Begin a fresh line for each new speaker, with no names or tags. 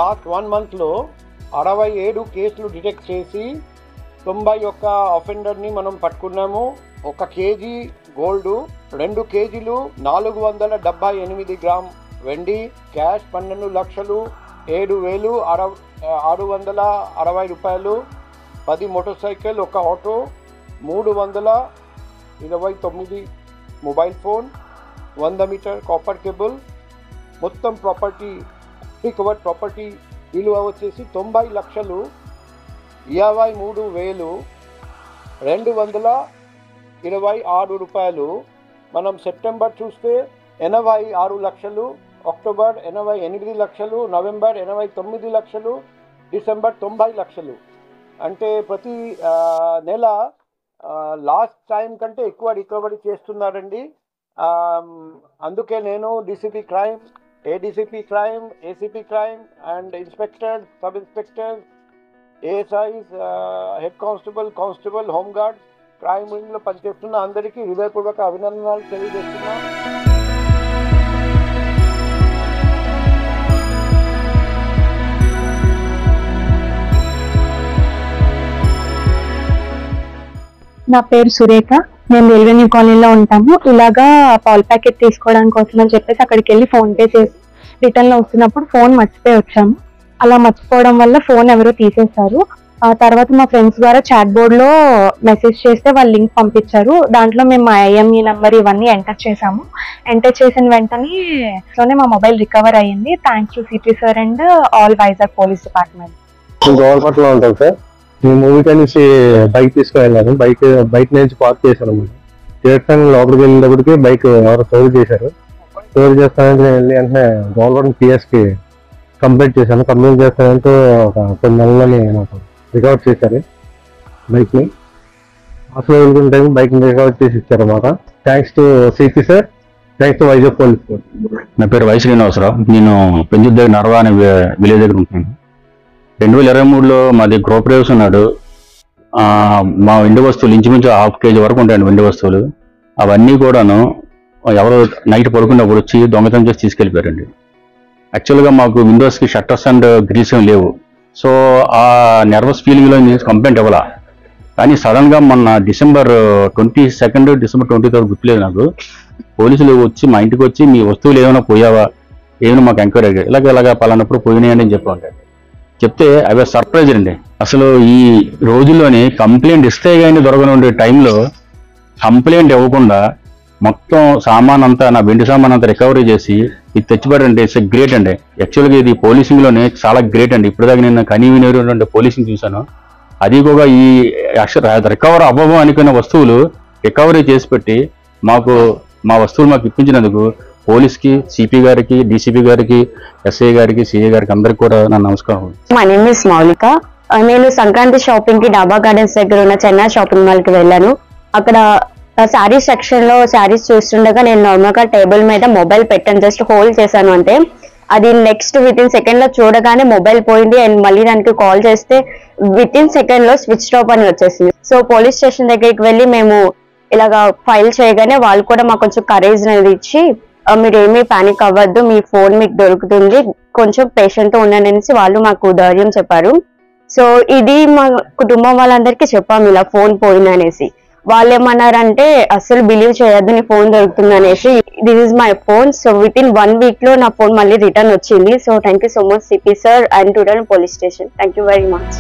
Last 1 monthలో 67 కేసులు detect చేసి 91 అఫెండర్ని మనం పట్టుకున్నాము. 1 kg గోల్డ్, 2 kgలు 478 గ్రామ్ వెండి, క్యాష్ 12 లక్షలు 7,660 రూపాయలు, 10 motor cycle, 1 auto, 329 mobile phone, 100 metre copper cable. మొత్తం ప్రాపర్టీ రికవర్డ్ ప్రాపర్టీ విలువ వచ్చేసి 90,23,226 రూపాయలు. మనం సెప్టెంబర్ చూస్తే 86 లక్షలు, అక్టోబర్ 88 లక్షలు, నవంబర్ 89 లక్షలు, డిసెంబర్ 90 లక్షలు. అంటే ప్రతి నెల లాస్ట్ టైం కంటే ఎక్కువ రికవరీ చేస్తున్నారండి. అందుకే నేను DCP crime, ADCP crime, ACP crime and inspector, sub inspector, ASIs, head constable, home guard, crime వింగ్లో పనిచేస్తున్న అందరికీ హృదయపూర్వక అభినందనలు తెలియజేస్తున్నా.
నా పేరు సురేఖ. మేము రెవెన్యూ కాలనీలో ఉంటాము. ఇలాగా పాల్ ప్యాకెట్ తీసుకోవడానికి కోసం అని చెప్పేసి అక్కడికి వెళ్ళి ఫోన్ పే చేసి రిటర్న్ లో వస్తున్నప్పుడు ఫోన్ మర్చిపోయి వచ్చాము. అలా మర్చిపోవడం వల్ల ఫోన్ ఎవరో తీసేశారు. ఆ తర్వాత మా ఫ్రెండ్స్ ద్వారా చాట్ బోర్డ్ లో మెసేజ్ చేస్తే వాళ్ళు లింక్ పంపించారు. దాంట్లో మేము మా ఐఎంఈ నెంబర్ ఇవన్నీ ఎంటర్ చేసాము. ఎంటర్ చేసిన వెంటనే మా మొబైల్ రికవర్ అయ్యింది. Thanks to city sir and all Vizag police department.
Government లో ఉంటాం సార్. మేము మూవీకి నుంచి బైక్ తీసుకుని వెళ్ళాను. బైక్ నుంచి పార్క్ చేశాను. థియేటర్ లోపలికి వెళ్ళేటప్పటికి బైక్ ఎవరు స్టోర్ చేశారు. స్టోర్ చేస్తానంటే వెళ్ళి వెంటనే గవర్నమెంట్ పిఎస్కి కంప్లైంట్ చేశాను. కంప్లైంట్ చేస్తానంటే ఒక కొన్ని నెలలని నాకు రికవర్ చేశారు బైక్ని. అసలు వెళ్తున్న టైం బైక్ని రికవర్ చేసి ఇచ్చారు అన్నమాట. Thanks to CP sir, thanks to Vizag police sir.
నా పేరు వై శ్రీనివాసరావు. నేను పెంచు దగ్గర నర్వా అనే విలేజ్ దగ్గర ఉంటున్నాను. 2023లో మాది గృహప్రవేశం ఉన్నాడు. మా వెండి వస్తువులు ఇంచుమించు 1/2 kg వరకు ఉంటాయండి వెండి వస్తువులు. అవన్నీ కూడాను ఎవరో నైట్ పడుకున్నప్పుడు వచ్చి దొంగతనం చేసి తీసుకెళ్ళిపోయారండి. యాక్చువల్గా మాకు విండోస్కి షట్టర్స్ అండ్ గ్రిల్స్ ఏం లేవు. సో ఆ నర్వస్ ఫీలింగ్లో కంప్లైంట్ ఇవ్వాలా. కానీ సడన్గా మొన్న డిసెంబర్ 22, డిసెంబర్ 23 గుర్తులేదు నాకు, పోలీసులు వచ్చి మా ఇంటికి వచ్చి మీ వస్తువులు ఏమైనా పోయావా, ఏమైనా మాకు ఎంక్వైరీ అయ్యాయి. ఇలాగ పలానప్పుడు పోయినాయండి అని చెప్పారు. చెప్తే అవి సర్ప్రైజ్ అండి. అసలు ఈ రోజుల్లోనే కంప్లైంట్ ఇస్తే కానీ దొరకనుండే టైంలో కంప్లైంట్ ఇవ్వకుండా మొత్తం సామాన్ అంతా, నా వెండి సామాన్ అంతా రికవరీ చేసి ఇది తెచ్చిపెట్టండి. ఇట్స్ గ్రేట్ అండి. యాక్చువల్గా ఇది పోలీసింగ్లోనే చాలా గ్రేట్ అండి. ఇప్పటిదాకా నేను కనీవినటువంటి పోలీసింగ్ చూశాను. అది కూడా ఈ రికవర్ అవ్వము అనుకున్న వస్తువులు రికవరీ చేసి పెట్టి మాకు మా వస్తువులు మాకు ఇప్పించినందుకు పోలీస్కి, సిపి గారికి, డీసీపీ గారికి, ఎస్ఐ గారికి, సిఐ గారికి అందరికి కూడా నా నమస్కారం.
మై నేమ్ ఇస్ మౌలిక. నేను సంక్రాంతి షాపింగ్ కి డాబా గార్డెన్స్ దగ్గర ఉన్న చెన్నై షాపింగ్ మాల్ కి వెళ్ళాను. అక్కడ శారీస్ సెక్షన్ లో శారీస్ చూస్తుండగా నేను నార్మల్ గా టేబుల్ మీద మొబైల్ పెట్టాను. జస్ట్ హోల్డ్ చేశాను అంటే అది నెక్స్ట్ వితిన్ సెకండ్ లో చూడగానే మొబైల్ పోయింది. అండ్ మళ్ళీ దానికి కాల్ చేస్తే వితిన్ సెకండ్ లో స్విచ్ ఆఫ్ అని వచ్చేసింది. సో పోలీస్ స్టేషన్ దగ్గరికి వెళ్ళి మేము ఇలాగా ఫైల్ చేయగానే వాళ్ళు కూడా మాకు కొంచెం కరేజ్ అనేది ఇచ్చి మీరు ఏమీ పానిక్ అవ్వద్దు, మీ ఫోన్ మీకు దొరుకుతుంది, కొంచెం పేషెంట్ తో ఉండనేసి వాళ్ళు మాకు ధైర్యం చెప్పారు. సో ఇది మా కుటుంబం వాళ్ళందరికీ చెప్పాము ఇలా ఫోన్ పోయిందనేసి. వాళ్ళు ఏమన్నారంటే అసలు బిలీవ్ చేయొద్దు, నీ ఫోన్ దొరుకుతుంది అనేసి. This is my phone. So within 1 week లో నా ఫోన్ మళ్ళీ రిటర్న్ వచ్చింది. So thank you so much CP sir and టుడల్ police station. Thank you very much.